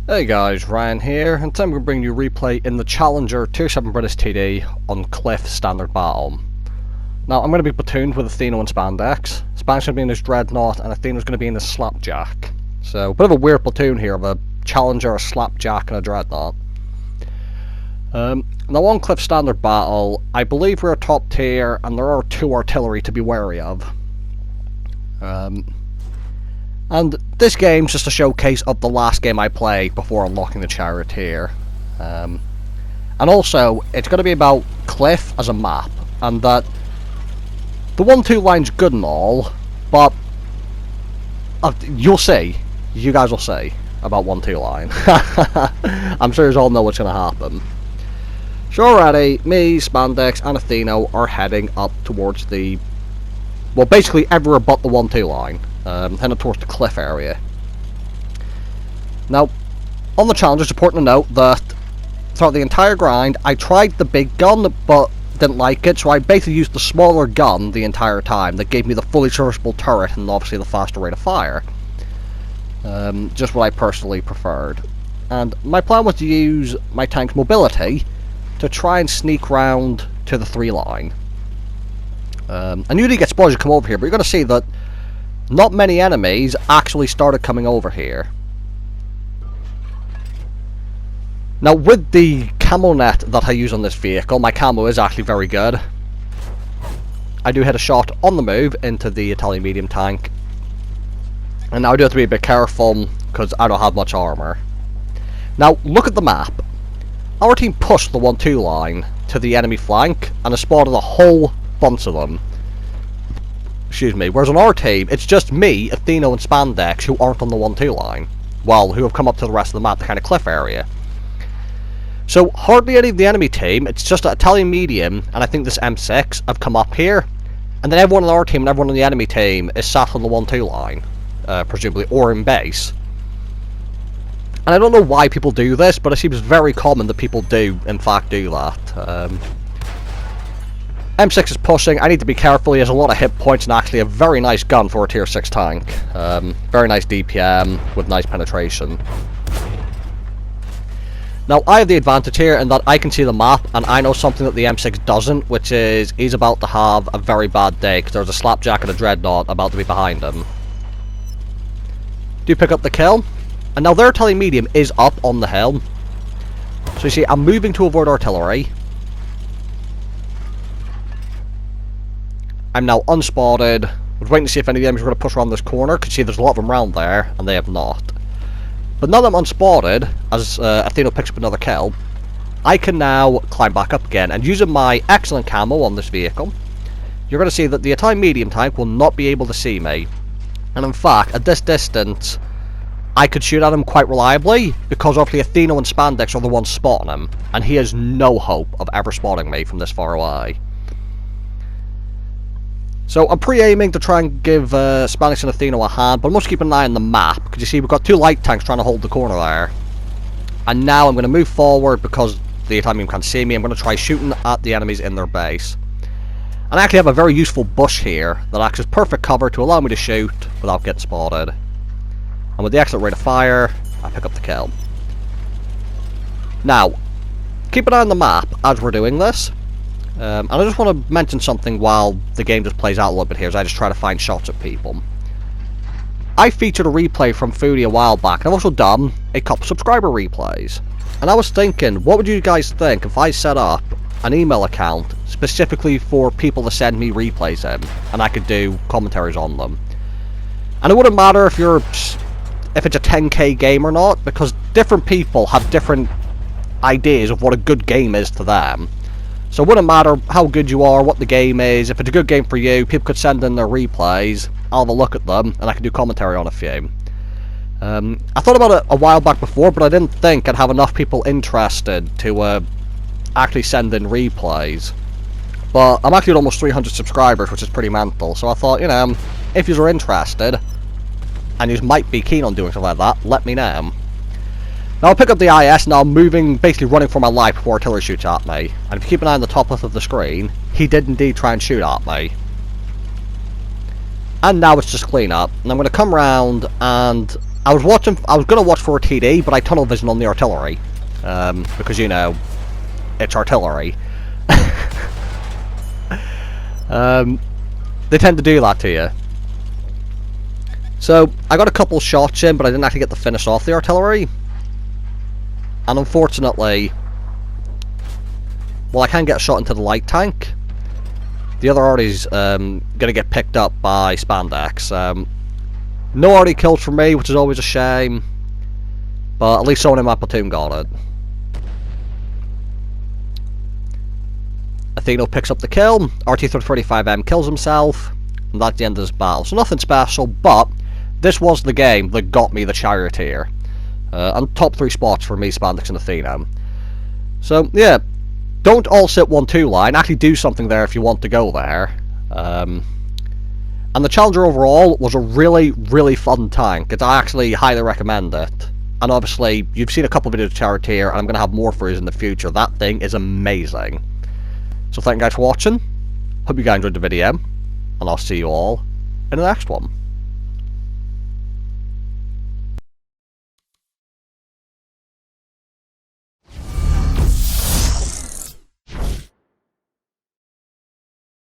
Hey guys, Ryan here, and today I'm going to bring you a replay in the Challenger Tier 7 British TD on Cliff Standard Battle. Now, I'm going to be platooned with Athena and Spandex. Spandex going to be in his Dreadnought, and Athena's going to be in his Slapjack. So, a bit of a weird platoon here of a Challenger, a Slapjack, and a Dreadnought. Now, on Cliff Standard Battle, I believe we're top tier, and there are 2 artillery to be wary of. And this game's just a showcase of the last game I played before unlocking the Charioteer. And also, it's going to be about Cliff as a map, and that the 1-2 line's good and all, but you'll see. You guys will see about 1-2 line. I'm sure you all know what's going to happen. So already, me, Spandex, and Athena are heading up towards the... well, basically everywhere but the 1-2 line. Heading towards the cliff area. Now, on the challenge, it's important to note that throughout the entire grind, I tried the big gun, but didn't like it, so I basically used the smaller gun the entire time. That gave me the fully serviceable turret and obviously the faster rate of fire. Just what I personally preferred. And my plan was to use my tank's mobility to try and sneak round to the 3 line. I knew to get spotted to come over here, but you're going to see that not many enemies actually started coming over here. Now, with the camo net that I use on this vehicle, my camo is actually very good. I do hit a shot on the move into the Italian medium tank. And now I do have to be a bit careful, because I don't have much armor. Now, look at the map. Our team pushed the 1-2 line to the enemy flank, and has spotted a whole bunch of them. Excuse me, whereas on our team, it's just me, Athena, and Spandex who aren't on the 1-2 line. Well, who have come up to the rest of the map, the kind of cliff area. So, hardly any of the enemy team, it's just an Italian medium, and I think this M6, have come up here. And then everyone on our team and everyone on the enemy team is sat on the 1-2 line, presumably, or in base. And I don't know why people do this, but it seems very common that people do, in fact, do that. M6 is pushing. I need to be careful. He has a lot of hit points and actually a very nice gun for a tier 6 tank. Very nice DPM with nice penetration. Now, I have the advantage here in that I can see the map and I know something that the M6 doesn't, which is he's about to have a very bad day because there's a Slapjack and a Dreadnought about to be behind him. Do pick up the kill. And now their Italian medium is up on the hill. So you see, I'm moving to avoid artillery. I'm now unspotted. I was waiting to see if any of the enemies were going to push around this corner, because see there's a lot of them around there, and they have not. But now that I'm unspotted, as Athena picks up another kill, I can now climb back up again, and using my excellent camo on this vehicle, you're going to see that the Italian medium tank will not be able to see me. And in fact, at this distance, I could shoot at him quite reliably, because obviously Athena and Spandex are the ones spotting him, and he has no hope of ever spotting me from this far away. So I'm pre-aiming to try and give Spandex and Athena a hand, but I'm also keeping an eye on the map, because you see we've got 2 light tanks trying to hold the corner there. And now I'm going to move forward because the Italian can't see me. I'm going to try shooting at the enemies in their base. And I actually have a very useful bush here that acts as perfect cover to allow me to shoot without getting spotted. And with the excellent rate of fire, I pick up the kill. Now, keep an eye on the map as we're doing this. And I just want to mention something while the game just plays out a little bit here as I just try to find shots at people. I featured a replay from Foodie a while back, and I've also done a couple subscriber replays. And I was thinking, what would you guys think if I set up an email account specifically for people to send me replays in, and I could do commentaries on them? And it wouldn't matter if it's a 10k game or not, because different people have different ideas of what a good game is to them. So it wouldn't matter how good you are, what the game is. If it's a good game for you, people could send in their replays. I'll have a look at them, and I can do commentary on a few. I thought about it a while back before, but I didn't think I'd have enough people interested to actually send in replays. But I'm actually at almost 300 subscribers, which is pretty mental. So I thought, you know, if you are interested, and you might be keen on doing something like that, let me know. Now I'll pick up the IS, now I'm moving, basically running for my life before artillery shoots at me. And if you keep an eye on the top left of the screen, he did indeed try and shoot at me. And now it's just clean up. And I'm going to come round and I was gonna watch for a TD, but I tunnel vision on the artillery. Because, you know, it's artillery. They tend to do that to you. So, I got a couple shots in, but I didn't actually get to finish off the artillery. And unfortunately, well, I can get a shot into the light tank. The other arty's gonna get picked up by Spandex. No arty kills for me, which is always a shame. But at least someone in my platoon got it. Atheno picks up the kill. RT-35M kills himself. And that's the end of this battle. So nothing special, but this was the game that got me the Charioteer. And top 3 spots for me, Spandex and Athena. So, yeah. Don't all sit 1-2 line. Actually do something there if you want to go there. And the Challenger overall was a really, really fun tank. I actually highly recommend it. And obviously, you've seen a couple of videos of Charioteer, and I'm going to have more for you in the future. That thing is amazing. So thank you guys for watching. Hope you guys enjoyed the video. And I'll see you all in the next one.